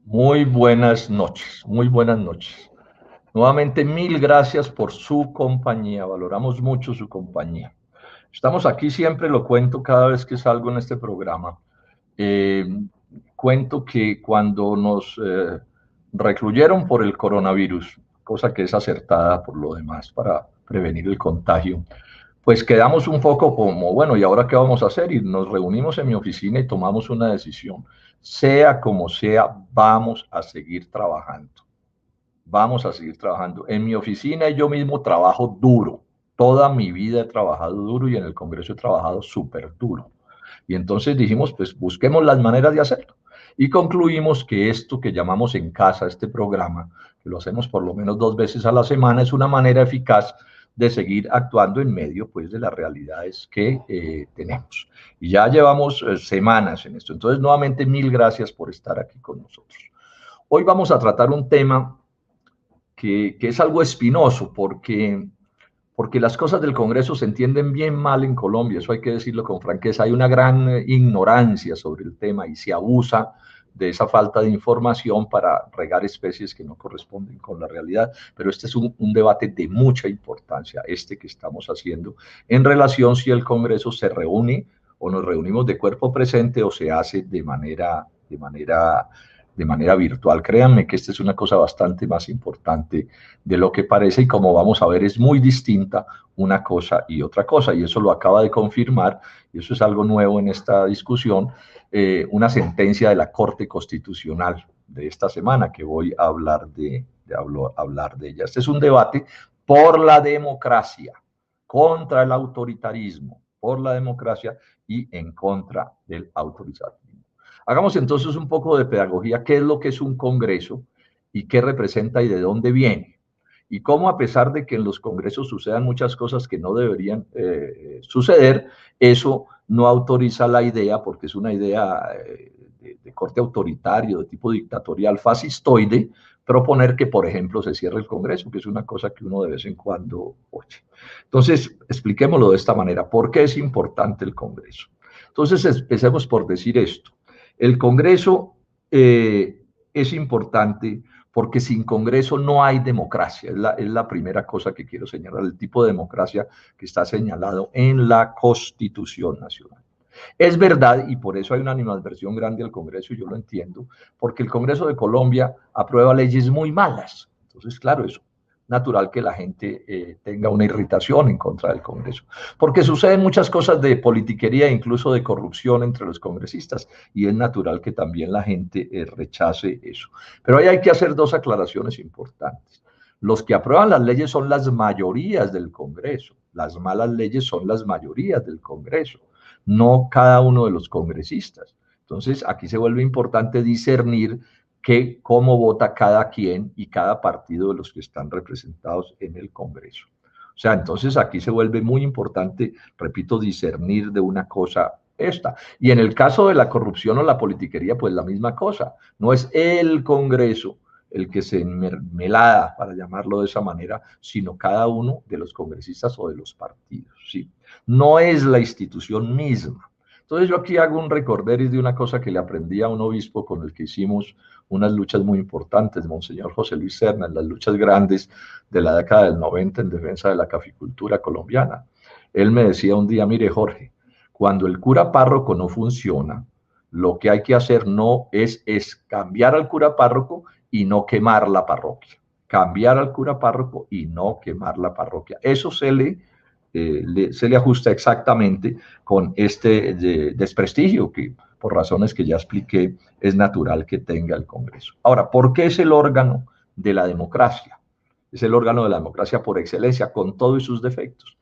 Muy buenas noches, muy buenas noches. Nuevamente, mil gracias por su compañía. Valoramos mucho su compañía. Estamos aquí siempre, lo cuento cada vez que salgo en este programa. Eh, Cuento que cuando nos recluyeron por el coronavirus, cosa que es acertada por lo demás para prevenir el contagio, pues quedamos un poco como, bueno, ¿y ahora qué vamos a hacer? Y nos reunimos en mi oficina y tomamos una decisión. Sea como sea, vamos a seguir trabajando. Vamos a seguir trabajando. En mi oficina yo mismo trabajo duro. Toda mi vida he trabajado duro y en el Congreso he trabajado súper duro. Y entonces dijimos, pues busquemos las maneras de hacerlo. Y concluimos que esto que llamamos en casa, este programa, que lo hacemos por lo menos 2 veces a la semana, es una manera eficaz de seguir actuando en medio pues, de las realidades que tenemos. Y ya llevamos semanas en esto. Entonces, nuevamente, mil gracias por estar aquí con nosotros. Hoy vamos a tratar un tema que es algo espinoso porque las cosas del Congreso se entienden bien mal en Colombia, eso hay que decirlo con franqueza. Hay una gran ignorancia sobre el tema y se abusa de esa falta de información para regar especies que no corresponden con la realidad. Pero este es un debate de mucha importancia, este que estamos haciendo, en relación si el Congreso se reúne o nos reunimos de cuerpo presente o se hace de manera virtual. Créanme que esta es una cosa bastante más importante de lo que parece y como vamos a ver es muy distinta una cosa y otra cosa y eso lo acaba de confirmar y eso es algo nuevo en esta discusión, una sentencia de la Corte Constitucional de esta semana que voy a hablar de ella. Este es un debate por la democracia, contra el autoritarismo, por la democracia y en contra del autoritarismo. Hagamos entonces un poco de pedagogía, qué es lo que es un congreso y qué representa y de dónde viene. Y cómo a pesar de que en los congresos sucedan muchas cosas que no deberían suceder, eso no autoriza la idea, porque es una idea de corte autoritario, de tipo dictatorial, fascistoide, proponer que, por ejemplo, se cierre el Congreso, que es una cosa que uno de vez en cuando oye. Entonces, expliquémoslo de esta manera. ¿Por qué es importante el Congreso? Entonces, empecemos por decir esto. El Congreso es importante porque sin Congreso no hay democracia. Es la primera cosa que quiero señalar, el tipo de democracia que está señalado en la Constitución Nacional. Es verdad, y por eso hay una animadversión grande al Congreso, y yo lo entiendo, porque el Congreso de Colombia aprueba leyes muy malas. Entonces, claro, es natural que la gente tenga una irritación en contra del Congreso, porque suceden muchas cosas de politiquería, incluso de corrupción entre los congresistas, y es natural que también la gente rechace eso. Pero ahí hay que hacer dos aclaraciones importantes. Los que aprueban las leyes son las mayorías del Congreso, las malas leyes son las mayorías del Congreso, no cada uno de los congresistas. Entonces, aquí se vuelve importante discernir cómo vota cada quien y cada partido de los que están representados en el Congreso. O sea, entonces aquí se vuelve muy importante, repito, discernir de una cosa esta. Y en el caso de la corrupción o la politiquería, pues la misma cosa. No es el Congreso el que se mermelada, para llamarlo de esa manera, sino cada uno de los congresistas o de los partidos. ¿Sí? No es la institución misma. Entonces yo aquí hago un recorderis de una cosa que le aprendí a un obispo con el que hicimos unas luchas muy importantes, Monseñor José Luis Serna, en las luchas grandes de la década del 90 en defensa de la caficultura colombiana. Él me decía un día, mire Jorge, cuando el cura párroco no funciona, lo que hay que hacer no es cambiar al cura párroco y no quemar la parroquia. Cambiar al cura párroco y no quemar la parroquia. Eso se le ajusta exactamente con este desprestigio que por razones que ya expliqué es natural que tenga el Congreso. Ahora, ¿por qué es el órgano de la democracia? Es el órgano de la democracia por excelencia, con todos sus defectos.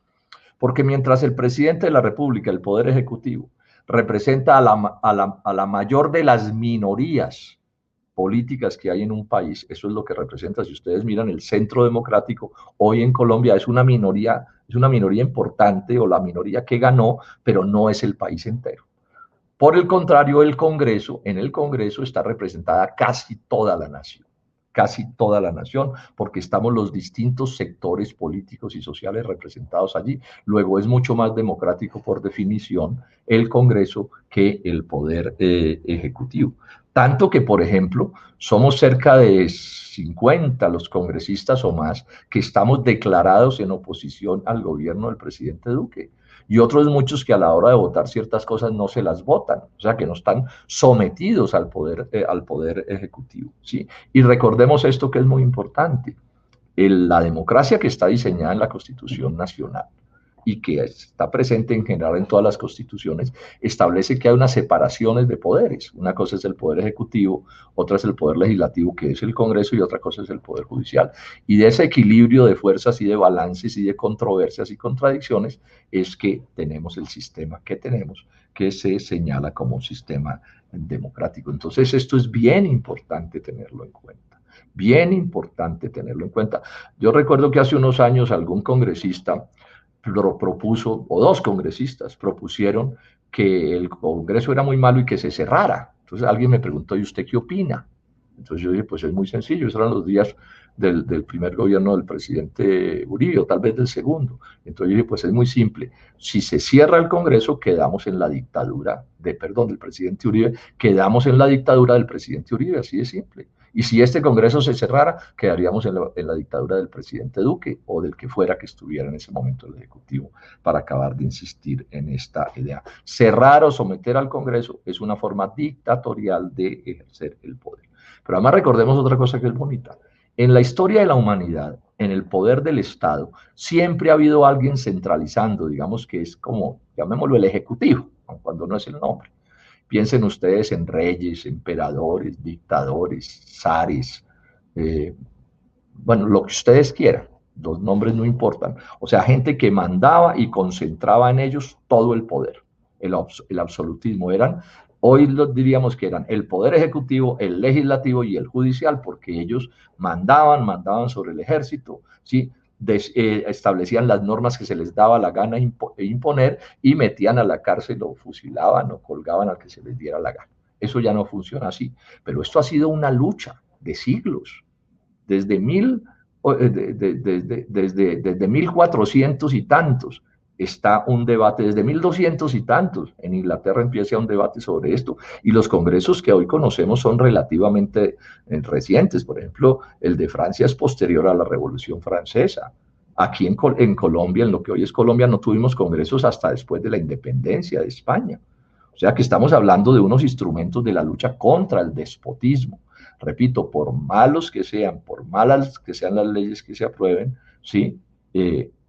Porque mientras el presidente de la República, el Poder Ejecutivo, representa a la mayor de las minorías políticas que hay en un país, eso es lo que representa. Si ustedes miran el centro democrático, hoy en Colombia es una minoría importante o la minoría que ganó, pero no es el país entero. Por el contrario, en el Congreso está representada casi toda la nación, porque estamos los distintos sectores políticos y sociales representados allí. Luego es mucho más democrático por definición el Congreso que el Poder Ejecutivo. Tanto que, por ejemplo, somos cerca de 50 los congresistas o más que estamos declarados en oposición al gobierno del presidente Duque. Y otros muchos que a la hora de votar ciertas cosas no se las votan, o sea, que no están sometidos al poder ejecutivo, ¿sí? Y recordemos esto que es muy importante. La democracia que está diseñada en la Constitución Nacional y que está presente en general en todas las constituciones, establece que hay unas separaciones de poderes. Una cosa es el poder ejecutivo, otra es el poder legislativo, que es el Congreso, y otra cosa es el poder judicial. Y de ese equilibrio de fuerzas y de balances y de controversias y contradicciones es que tenemos el sistema que tenemos, que se señala como un sistema democrático. Entonces, esto es bien importante tenerlo en cuenta. Bien importante tenerlo en cuenta. Yo recuerdo que hace unos años algún congresista propuso, o dos congresistas propusieron que el Congreso era muy malo y que se cerrara. Entonces alguien me preguntó, ¿y usted qué opina? Entonces yo dije, pues es muy sencillo, esos eran los días del primer gobierno del presidente Uribe, o tal vez del segundo. Entonces yo dije, pues es muy simple, si se cierra el Congreso, quedamos en la dictadura del presidente Uribe, quedamos en la dictadura del presidente Uribe, así de simple. Y si este Congreso se cerrara, quedaríamos en la dictadura del presidente Duque o del que fuera que estuviera en ese momento el Ejecutivo, para acabar de insistir en esta idea. Cerrar o someter al Congreso es una forma dictatorial de ejercer el poder. Pero además recordemos otra cosa que es bonita. En la historia de la humanidad, en el poder del Estado, siempre ha habido alguien centralizando, digamos que es como, llamémoslo el Ejecutivo, cuando no es el nombre. Piensen ustedes en reyes, emperadores, dictadores, zares, bueno, lo que ustedes quieran, los nombres no importan. O sea, gente que mandaba y concentraba en ellos todo el poder, el absolutismo. Hoy diríamos que eran el poder ejecutivo, el legislativo y el judicial, porque ellos mandaban sobre el ejército, ¿sí? Establecían las normas que se les daba la gana imponer y metían a la cárcel o fusilaban o colgaban al que se les diera la gana. Eso ya no funciona así, pero esto ha sido una lucha de siglos, desde 1400 y tantos está un debate, desde 1200 y tantos, en Inglaterra empieza un debate sobre esto, y los congresos que hoy conocemos son relativamente recientes. Por ejemplo, el de Francia es posterior a la Revolución Francesa. Aquí en Colombia, en lo que hoy es Colombia, no tuvimos congresos hasta después de la independencia de España. O sea que estamos hablando de unos instrumentos de la lucha contra el despotismo. Repito, por malos que sean, por malas que sean las leyes que se aprueben, ¿sí?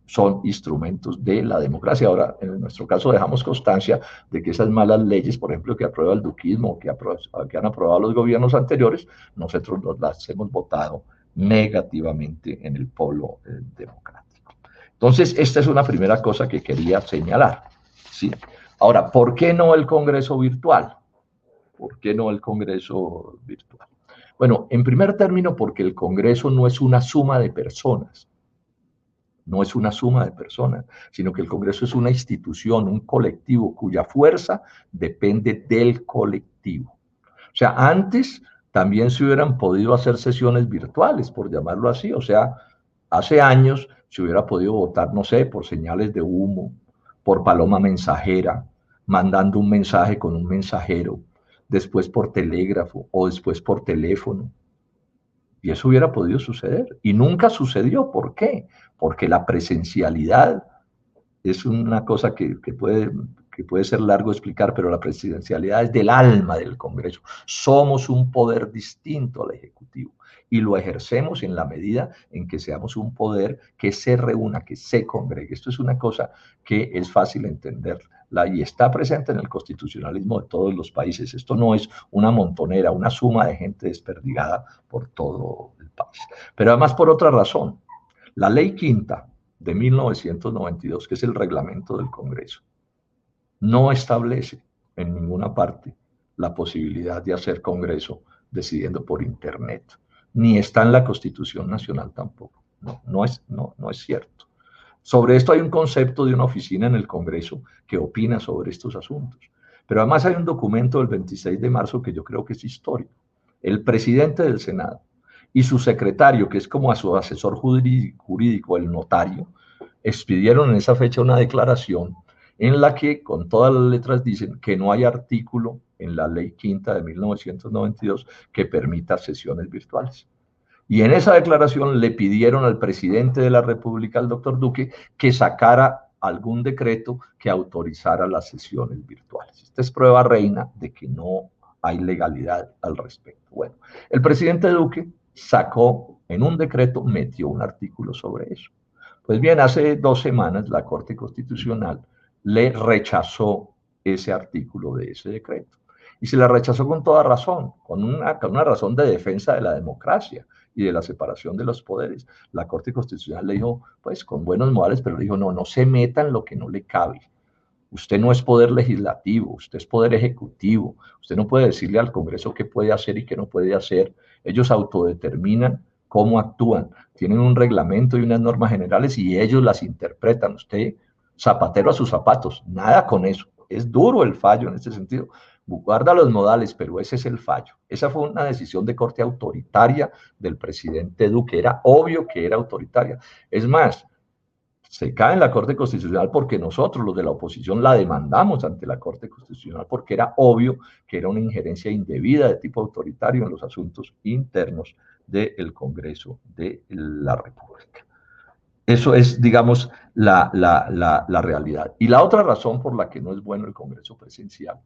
Son instrumentos de la democracia. Ahora, en nuestro caso, dejamos constancia de que esas malas leyes, por ejemplo, que aprueba el duquismo, que han aprobado los gobiernos anteriores, nosotros las hemos votado negativamente en el polo democrático. Entonces, esta es una primera cosa que quería señalar, ¿sí? Ahora, ¿por qué no el Congreso virtual? ¿Por qué no el Congreso virtual? Bueno, en primer término, porque el Congreso no es una suma de personas, no es una suma de personas, sino que el Congreso es una institución, un colectivo cuya fuerza depende del colectivo. O sea, antes también se hubieran podido hacer sesiones virtuales, por llamarlo así, o sea, hace años se hubiera podido votar, no sé, por señales de humo, por paloma mensajera, mandando un mensaje con un mensajero, después por telégrafo o después por teléfono. Y eso hubiera podido suceder. Y nunca sucedió. ¿Por qué? Porque la presencialidad es una cosa que puede ser largo explicar, pero la presencialidad es del alma del Congreso. Somos un poder distinto al Ejecutivo y lo ejercemos en la medida en que seamos un poder que se reúna, que se congregue. Esto es una cosa que es fácil entenderla y está presente en el constitucionalismo de todos los países. Esto no es una montonera, una suma de gente desperdigada por todo el país. Pero además por otra razón, la ley quinta de 1992, que es el reglamento del Congreso, no establece en ninguna parte la posibilidad de hacer Congreso decidiendo por Internet, ni está en la Constitución Nacional tampoco. No es cierto. Sobre esto hay un concepto de una oficina en el Congreso que opina sobre estos asuntos. Pero además hay un documento del 26 de marzo que yo creo que es histórico. El presidente del Senado y su secretario, que es como a su asesor jurídico, el notario, expidieron en esa fecha una declaración en la que con todas las letras dicen que no hay artículo en la Ley Quinta de 1992 que permita sesiones virtuales. Y en esa declaración le pidieron al presidente de la República, al doctor Duque, que sacara algún decreto que autorizara las sesiones virtuales. Esta es prueba reina de que no hay legalidad al respecto. Bueno, el presidente Duque sacó en un decreto, metió un artículo sobre eso. Pues bien, hace 2 semanas la Corte Constitucional le rechazó ese artículo de ese decreto. Y se la rechazó con toda razón, con una razón de defensa de la democracia y de la separación de los poderes. La Corte Constitucional le dijo, pues con buenos modales, pero le dijo, no, no se meta en lo que no le cabe. Usted no es poder legislativo, usted es poder ejecutivo. Usted no puede decirle al Congreso qué puede hacer y qué no puede hacer. Ellos autodeterminan cómo actúan. Tienen un reglamento y unas normas generales y ellos las interpretan. Usted, zapatero a sus zapatos, nada con eso. Es duro el fallo en este sentido. Guarda los modales, pero ese es el fallo. Esa fue una decisión de corte autoritaria del presidente Duque. Era obvio que era autoritaria. Es más, se cae en la Corte Constitucional porque nosotros, los de la oposición, la demandamos ante la Corte Constitucional porque era obvio que era una injerencia indebida de tipo autoritario en los asuntos internos del Congreso de la República. Eso es, digamos, la realidad. Y la otra razón por la que no es bueno el Congreso presencial,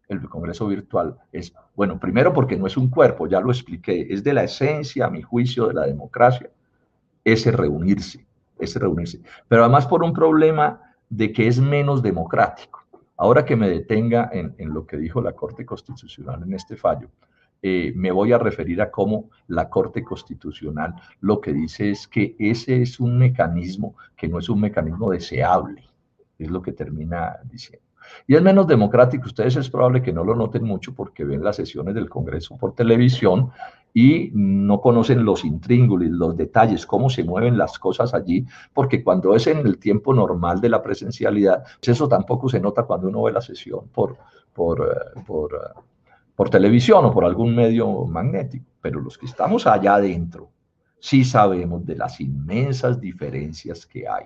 el Congreso virtual, es, bueno, primero porque no es un cuerpo, ya lo expliqué, es de la esencia, a mi juicio, de la democracia, ese reunirse, pero además por un problema de que es menos democrático. Ahora que me detenga en lo que dijo la Corte Constitucional en este fallo, me voy a referir a cómo la Corte Constitucional lo que dice es que ese es un mecanismo que no es un mecanismo deseable, es lo que termina diciendo. Y es menos democrático, ustedes es probable que no lo noten mucho porque ven las sesiones del Congreso por televisión y no conocen los intríngulis, los detalles, cómo se mueven las cosas allí, porque cuando es en el tiempo normal de la presencialidad, eso tampoco se nota cuando uno ve la sesión por televisión o por algún medio magnético, pero los que estamos allá adentro sí sabemos de las inmensas diferencias que hay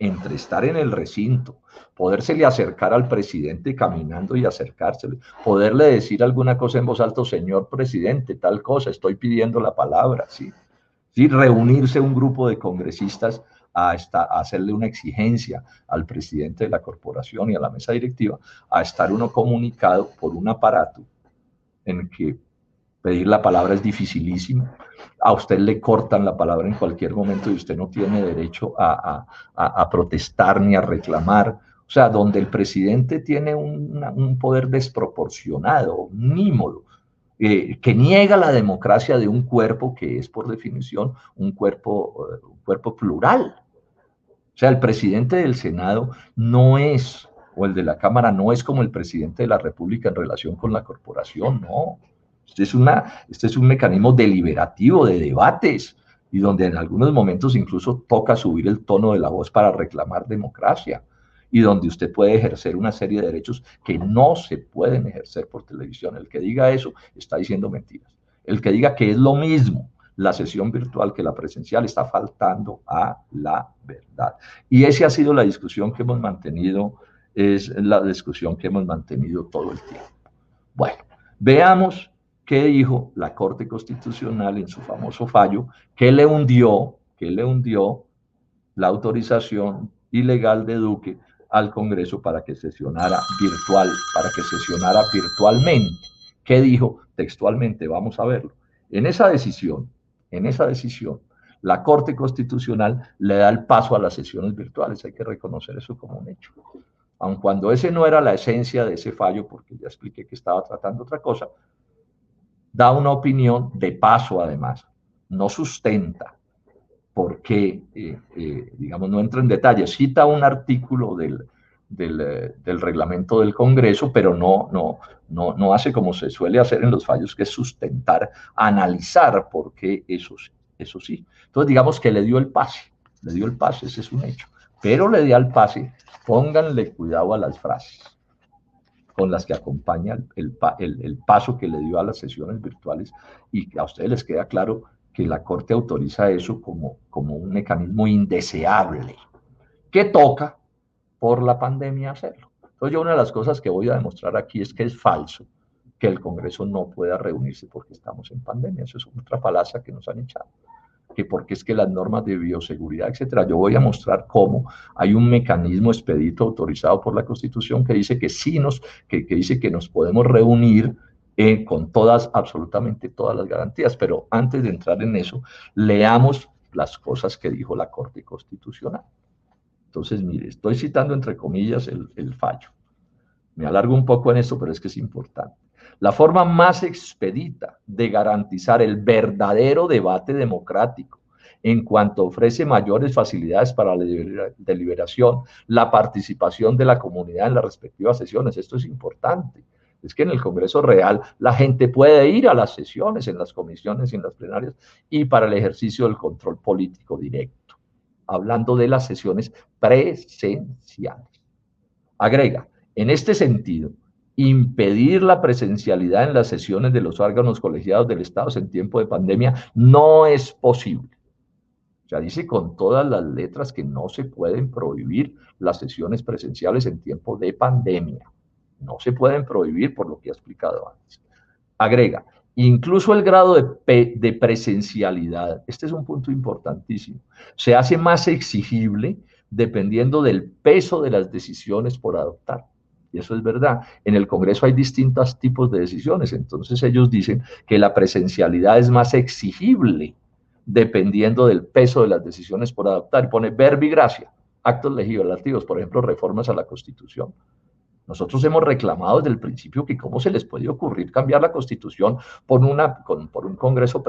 entre estar en el recinto, podérsele acercar al presidente caminando y acercársele, poderle decir alguna cosa en voz alta, señor presidente, tal cosa, estoy pidiendo la palabra, ¿sí? ¿Sí? Reunirse un grupo de congresistas a hacerle una exigencia al presidente de la corporación y a la mesa directiva, a estar uno comunicado por un aparato en que pedir la palabra es dificilísimo, a usted le cortan la palabra en cualquier momento y usted no tiene derecho a protestar ni a reclamar. O sea, donde el presidente tiene un poder desproporcionado, nímodo, que niega la democracia de un cuerpo que es por definición un cuerpo plural. O sea, el presidente del Senado no es, o el de la Cámara no es como el presidente de la República en relación con la corporación, no. Este es un mecanismo deliberativo de debates y donde en algunos momentos incluso toca subir el tono de la voz para reclamar democracia y donde usted puede ejercer una serie de derechos que no se pueden ejercer por televisión. El que diga eso está diciendo mentiras. El que diga que es lo mismo la sesión virtual que la presencial está faltando a la verdad. Y esa ha sido la discusión que hemos mantenido, es la discusión que hemos mantenido todo el tiempo. Bueno, veamos qué dijo la Corte Constitucional en su famoso fallo, que le hundió la autorización ilegal de Duque al Congreso para que sesionara virtualmente. ¿Qué dijo textualmente? Vamos a verlo. En esa decisión, la Corte Constitucional le da el paso a las sesiones virtuales. Hay que reconocer eso como un hecho. Aun cuando ese no era la esencia de ese fallo, porque ya expliqué que estaba tratando otra cosa, da una opinión de paso además, no sustenta, porque, digamos, no entra en detalles, cita un artículo del reglamento del Congreso, pero no hace como se suele hacer en los fallos, que es sustentar, analizar por qué eso sí. Entonces, digamos que le dio el pase, ese es un hecho, pero le dio el pase, pónganle cuidado a las frases con las que acompaña el paso que le dio a las sesiones virtuales y que a ustedes les queda claro que la Corte autoriza eso como un mecanismo indeseable. ¿Qué toca? por la pandemia hacerlo. Entonces yo una de las cosas que voy a demostrar aquí es que es falso que el Congreso no pueda reunirse porque estamos en pandemia. Eso es otra falacia que nos han echado. Que porque es que las normas de bioseguridad, etcétera. Yo voy a mostrar cómo hay un mecanismo expedito autorizado por la Constitución que dice que sí que dice que nos podemos reunir con todas, absolutamente todas las garantías. Pero antes de entrar en eso, leamos las cosas que dijo la Corte Constitucional. Entonces, mire, estoy citando entre comillas el fallo. Me alargo un poco en esto, pero es que es importante. La forma más expedita de garantizar el verdadero debate democrático en cuanto ofrece mayores facilidades para la deliberación, la participación de la comunidad en las respectivas sesiones. Esto es importante. Es que en el Congreso Real la gente puede ir a las sesiones, en las comisiones y en las plenarias, y para el ejercicio del control político directo. Hablando de las sesiones presenciales. Agrega, en este sentido, impedir la presencialidad en las sesiones de los órganos colegiados del Estado en tiempo de pandemia no es posible. O sea, dice con todas las letras que no se pueden prohibir las sesiones presenciales en tiempo de pandemia. No se pueden prohibir por lo que he explicado antes. Agrega, incluso el grado de presencialidad, este es un punto importantísimo, se hace más exigible dependiendo del peso de las decisiones por adoptar. Y eso es verdad. En el Congreso hay distintos tipos de decisiones, entonces ellos dicen que la presencialidad es más exigible dependiendo del peso de las decisiones por adoptar. Y pone verbigracia, actos legislativos, por ejemplo, reformas a la Constitución. Nosotros hemos reclamado desde el principio que cómo se les puede ocurrir cambiar la Constitución por un congreso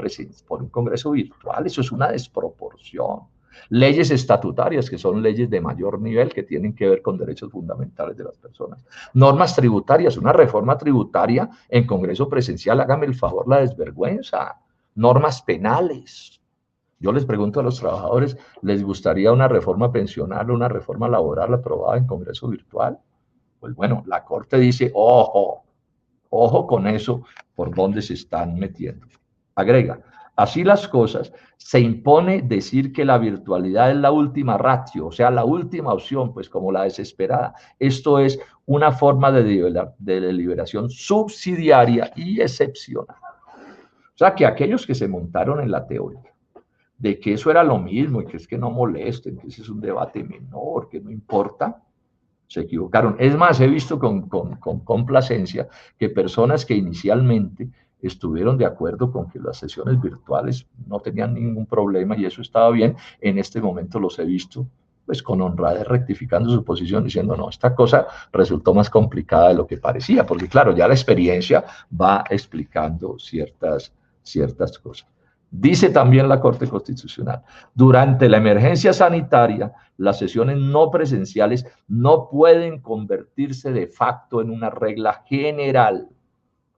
por un congreso virtual. Eso es una desproporción. Leyes estatutarias, que son leyes de mayor nivel que tienen que ver con derechos fundamentales de las personas. Normas tributarias, una reforma tributaria en congreso presencial, hágame el favor, la desvergüenza. Normas penales. Yo les pregunto a los trabajadores, ¿les gustaría una reforma pensional o una reforma laboral aprobada en congreso virtual? Pues bueno, la Corte dice, ojo, ojo con eso, por dónde se están metiendo. Agrega, así las cosas, se impone decir que la virtualidad es la última ratio, o sea, la última opción, pues como la desesperada. Esto es una forma de deliberación subsidiaria y excepcional. O sea, que aquellos que se montaron en la teoría de que eso era lo mismo y que es que no molesten, que ese es un debate menor, que no importa, se equivocaron. Es más, he visto con complacencia que personas que inicialmente estuvieron de acuerdo con que las sesiones virtuales no tenían ningún problema y eso estaba bien, en este momento los he visto pues con honradez rectificando su posición diciendo no, esta cosa resultó más complicada de lo que parecía, porque claro, ya la experiencia va explicando ciertas cosas. Dice también la Corte Constitucional, durante la emergencia sanitaria, las sesiones no presenciales no pueden convertirse de facto en una regla general,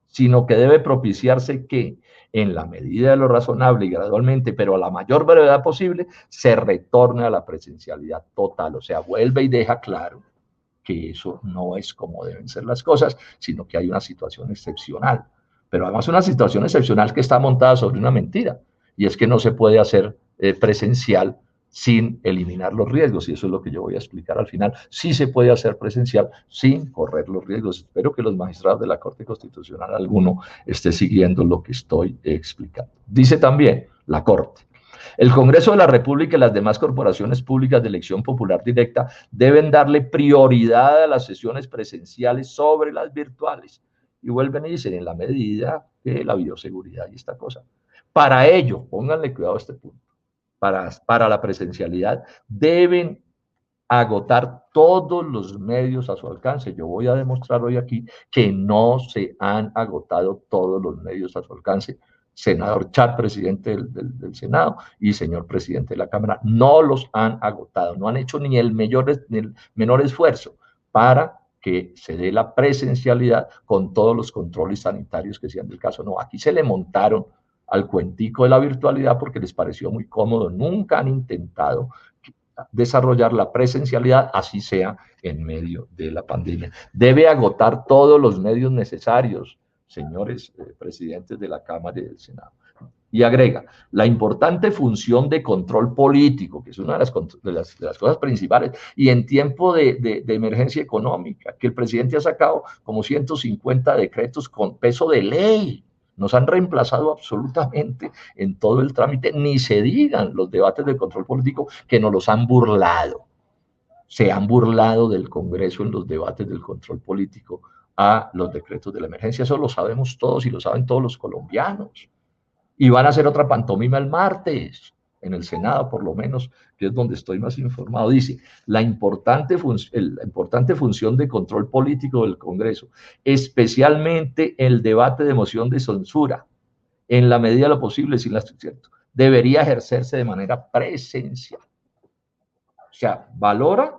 sino que debe propiciarse que, en la medida de lo razonable y gradualmente, pero a la mayor brevedad posible, se retorne a la presencialidad total. O sea, vuelve y deja claro que eso no es como deben ser las cosas, sino que hay una situación excepcional. Pero además una situación excepcional que está montada sobre una mentira, y es que no se puede hacer presencial sin eliminar los riesgos, y eso es lo que yo voy a explicar al final. Sí se puede hacer presencial sin correr los riesgos. Espero que los magistrados de la Corte Constitucional, alguno, esté siguiendo lo que estoy explicando. Dice también la Corte, el Congreso de la República y las demás corporaciones públicas de elección popular directa deben darle prioridad a las sesiones presenciales sobre las virtuales. Y vuelven y dicen, en la medida de la bioseguridad y esta cosa. Para ello, pónganle cuidado a este punto, para la presencialidad deben agotar todos los medios a su alcance. Yo voy a demostrar hoy aquí que no se han agotado todos los medios a su alcance. Senador Char, presidente del Senado, y señor presidente de la Cámara, no los han agotado, no han hecho ni el menor esfuerzo para que se dé la presencialidad con todos los controles sanitarios que sean del caso. No, aquí se le montaron al cuentico de la virtualidad porque les pareció muy cómodo, nunca han intentado desarrollar la presencialidad, así sea en medio de la pandemia. Debe agotar todos los medios necesarios, señores presidentes de la Cámara y del Senado. Y agrega, la importante función de control político, que es una de las cosas principales, y en tiempo de emergencia económica, que el presidente ha sacado como 150 decretos con peso de ley, nos han reemplazado absolutamente en todo el trámite, ni se digan los debates de control político que nos los han burlado. Se han burlado del Congreso en los debates del control político a los decretos de la emergencia. Eso lo sabemos todos y lo saben todos los colombianos. Y van a hacer otra pantomima el martes, en el Senado por lo menos, que es donde estoy más informado. Dice, la importante función de control político del Congreso, especialmente el debate de moción de censura, en la medida de lo posible, sin las, ¿cierto?, debería ejercerse de manera presencial. O sea, valora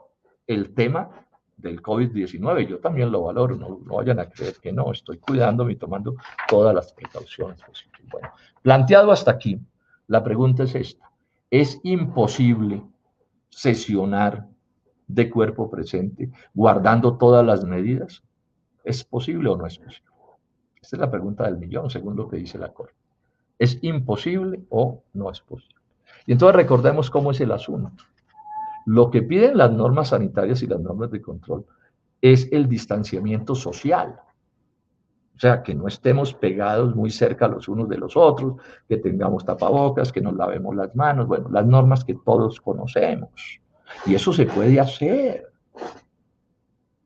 el tema del COVID-19. Yo también lo valoro, no vayan a creer que no, estoy cuidándome y tomando todas las precauciones posibles. Bueno, planteado hasta aquí, la pregunta es esta. ¿Es imposible sesionar de cuerpo presente guardando todas las medidas? ¿Es posible o no es posible? Esta es la pregunta del millón, según lo que dice la Corte. ¿Es imposible o no es posible? Y entonces recordemos cómo es el asunto. Lo que piden las normas sanitarias y las normas de control es el distanciamiento social. O sea, que no estemos pegados muy cerca los unos de los otros, que tengamos tapabocas, que nos lavemos las manos, bueno, las normas que todos conocemos. Y eso se puede hacer.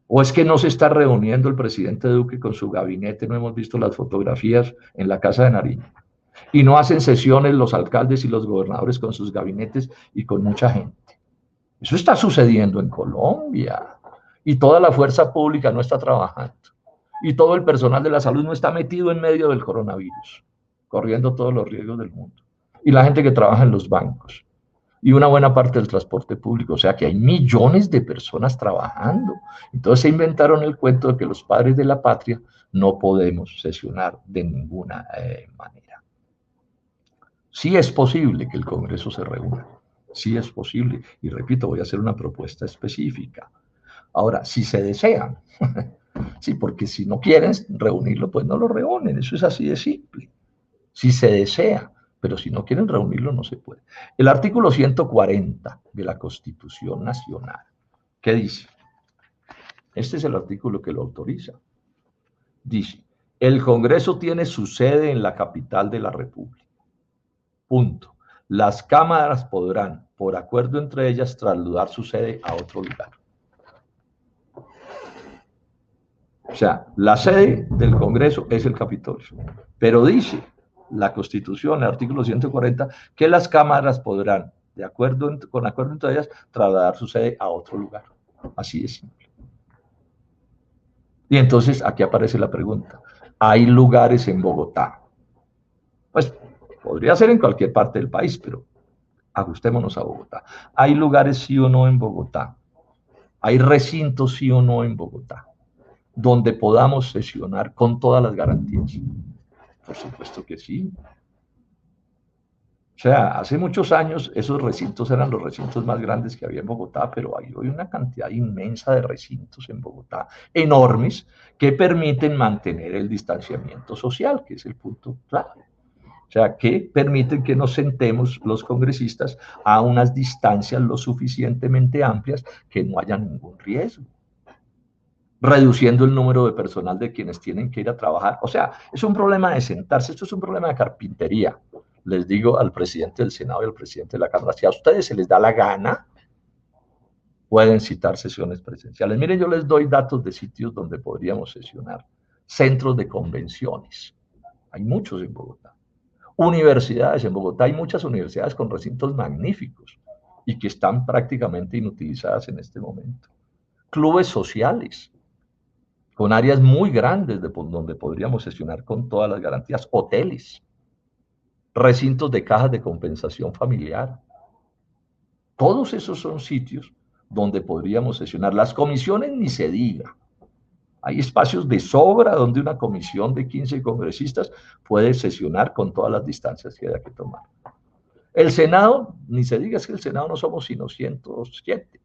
¿O es que no se está reuniendo el presidente Duque con su gabinete? No hemos visto las fotografías en la Casa de Nariño. Y no hacen sesiones los alcaldes y los gobernadores con sus gabinetes y con mucha gente. Eso está sucediendo en Colombia. Y toda la fuerza pública no está trabajando. Y todo el personal de la salud no está metido en medio del coronavirus, corriendo todos los riesgos del mundo. Y la gente que trabaja en los bancos. Y una buena parte del transporte público. O sea que hay millones de personas trabajando. Entonces se inventaron el cuento de que los padres de la patria no podemos sesionar de ninguna manera. Sí es posible que el Congreso se reúna. Sí es posible. Y repito, voy a hacer una propuesta específica. Ahora, si se desean, sí, porque si no quieren reunirlo, pues no lo reúnen. Eso es así de simple. Si se desea, pero si no quieren reunirlo, no se puede. El artículo 140 de la Constitución Nacional, ¿qué dice? Este es el artículo que lo autoriza. Dice, el Congreso tiene su sede en la capital de la República. Punto. Las cámaras podrán, por acuerdo entre ellas, trasladar su sede a otro lugar. O sea, la sede del Congreso es el Capitolio. Pero dice la Constitución, el artículo 140, que las cámaras podrán, con acuerdo entre ellas, trasladar su sede a otro lugar. Así de simple. Y entonces aquí aparece la pregunta. ¿Hay lugares en Bogotá? Pues podría ser en cualquier parte del país, pero ajustémonos a Bogotá. ¿Hay lugares sí o no en Bogotá? ¿Hay recintos sí o no en Bogotá donde podamos sesionar con todas las garantías? Por supuesto que sí. O sea, hace muchos años esos recintos eran los recintos más grandes que había en Bogotá, pero hay hoy una cantidad inmensa de recintos en Bogotá, enormes, que permiten mantener el distanciamiento social, que es el punto clave. O sea, que permiten que nos sentemos los congresistas a unas distancias lo suficientemente amplias que no haya ningún riesgo, reduciendo el número de personal de quienes tienen que ir a trabajar. O sea, es un problema de sentarse, esto es un problema de carpintería. Les digo al presidente del Senado y al presidente de la Cámara, si a ustedes se les da la gana, pueden citar sesiones presenciales. Miren, yo les doy datos de sitios donde podríamos sesionar. Centros de convenciones. Hay muchos en Bogotá. Universidades. En Bogotá hay muchas universidades con recintos magníficos y que están prácticamente inutilizadas en este momento. Clubes sociales, con áreas muy grandes donde podríamos sesionar con todas las garantías. Hoteles. Recintos de cajas de compensación familiar. Todos esos son sitios donde podríamos sesionar. Las comisiones ni se diga. Hay espacios de sobra donde una comisión de 15 congresistas puede sesionar con todas las distancias que haya que tomar. El Senado, ni se diga, es que el Senado no somos sino 107.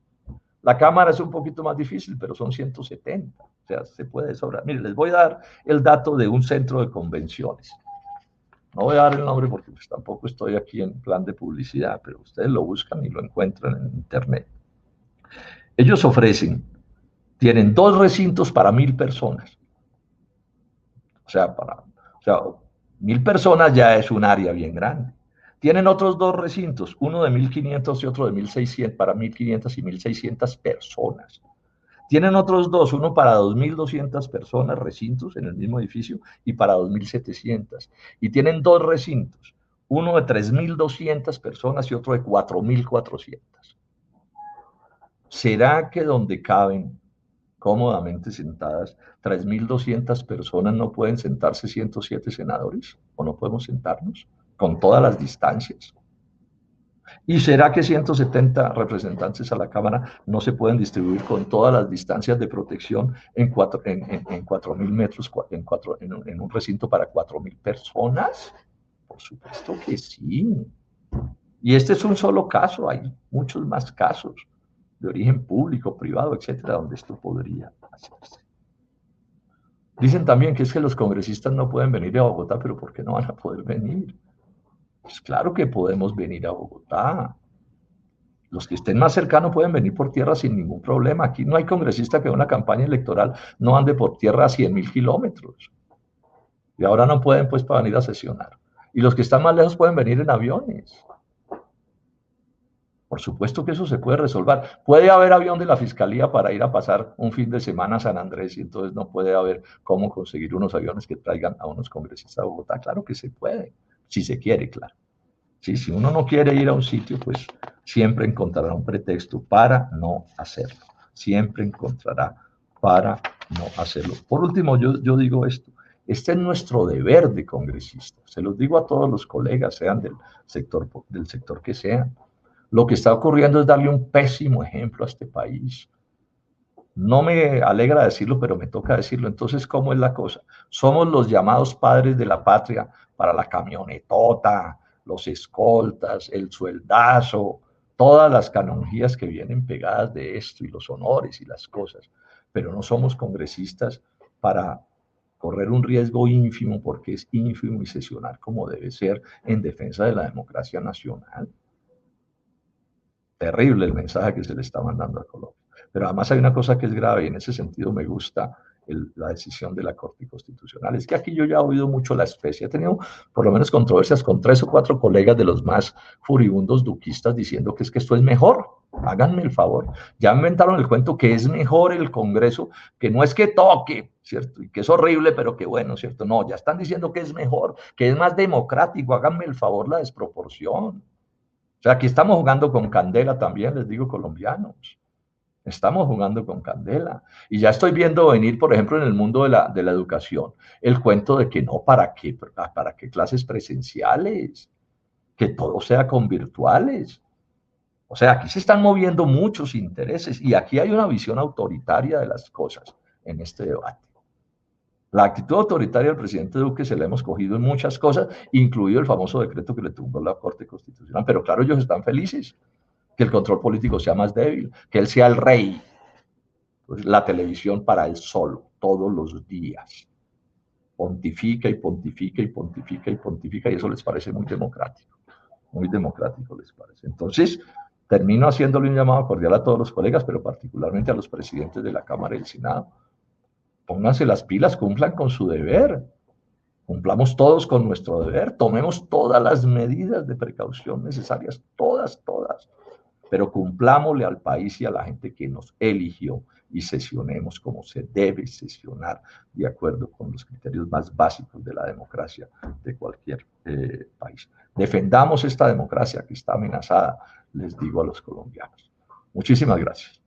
La Cámara es un poquito más difícil, pero son 170. O sea, se puede sobrar. Mire, les voy a dar el dato de un centro de convenciones. No voy a dar el nombre porque pues tampoco estoy aquí en plan de publicidad, pero ustedes lo buscan y lo encuentran en internet. Ellos ofrecen, tienen 2 recintos para 1000 personas. O sea, 1000 personas ya es un área bien grande. Tienen otros 2 recintos, uno de 1500 y otro de 1600, para 1500 y 1600 personas. Tienen otros dos, uno para 2200 personas, recintos en el mismo edificio, y para 2700. Y tienen 2 recintos, uno de 3200 personas y otro de 4400. ¿Será que donde caben cómodamente sentadas 3200 personas no pueden sentarse 107 senadores? ¿O no podemos sentarnos con todas las distancias? ¿Y será que 170 representantes a la Cámara no se pueden distribuir con todas las distancias de protección en 4.000 metros, en un recinto para 4.000 personas? Por supuesto que sí. Y este es un solo caso, hay muchos más casos de origen público, privado, etcétera, donde esto podría hacerse. Dicen también que es que los congresistas no pueden venir a Bogotá, pero ¿por qué no van a poder venir? Pues claro que podemos venir a Bogotá. Los que estén más cercanos pueden venir por tierra sin ningún problema. Aquí no hay congresista que en una campaña electoral no ande por tierra a 100.000 kilómetros. Y ahora no pueden, pues, para venir a sesionar. Y los que están más lejos pueden venir en aviones. Por supuesto que eso se puede resolver. Puede haber avión de la Fiscalía para ir a pasar un fin de semana a San Andrés y entonces no puede haber cómo conseguir unos aviones que traigan a unos congresistas a Bogotá. Claro que se puede, si se quiere, claro. ¿Sí? Si uno no quiere ir a un sitio, pues siempre encontrará un pretexto para no hacerlo. Siempre encontrará para no hacerlo. Por último, yo digo esto. Este es nuestro deber de congresistas. Se los digo a todos los colegas, sean del sector que sean. Lo que está ocurriendo es darle un pésimo ejemplo a este país. No me alegra decirlo, pero me toca decirlo. Entonces, ¿cómo es la cosa? Somos los llamados padres de la patria para la camionetota, los escoltas, el sueldazo, todas las canonjías que vienen pegadas de esto y los honores y las cosas. Pero no somos congresistas para correr un riesgo ínfimo, porque es ínfimo, y sesionar como debe ser en defensa de la democracia nacional. Terrible el mensaje que se le está mandando a Colombia. Pero además hay una cosa que es grave y en ese sentido me gusta la decisión de la Corte Constitucional. Es que aquí yo ya he oído mucho la especie. He tenido por lo menos controversias con 3 o 4 colegas de los más furibundos duquistas diciendo que es que esto es mejor. Háganme el favor. Ya inventaron el cuento que es mejor el Congreso, que no es que toque, ¿cierto? Y que es horrible, pero que bueno, ¿cierto? No, ya están diciendo que es mejor, que es más democrático. Háganme el favor, la desproporción. O sea, aquí estamos jugando con candela también, les digo, colombianos. Estamos jugando con candela. Y ya estoy viendo venir, por ejemplo, en el mundo de la educación, el cuento de que no, ¿para qué? ¿Para qué clases presenciales? Que todo sea con virtuales. O sea, aquí se están moviendo muchos intereses y aquí hay una visión autoritaria de las cosas en este debate. La actitud autoritaria del presidente Duque se la hemos cogido en muchas cosas, incluido el famoso decreto que le tumbó la Corte Constitucional. Pero claro, ellos están felices que el control político sea más débil, que él sea el rey. Pues la televisión para él solo, todos los días. Pontifica y pontifica y pontifica y pontifica, y eso les parece muy democrático les parece. Entonces, termino haciéndole un llamado cordial a todos los colegas, pero particularmente a los presidentes de la Cámara y del Senado. Pónganse las pilas, cumplan con su deber. Cumplamos todos con nuestro deber, tomemos todas las medidas de precaución necesarias, todas, pero cumplámosle al país y a la gente que nos eligió y sesionemos como se debe sesionar, de acuerdo con los criterios más básicos de la democracia de cualquier país. Defendamos esta democracia que está amenazada, les digo a los colombianos. Muchísimas gracias.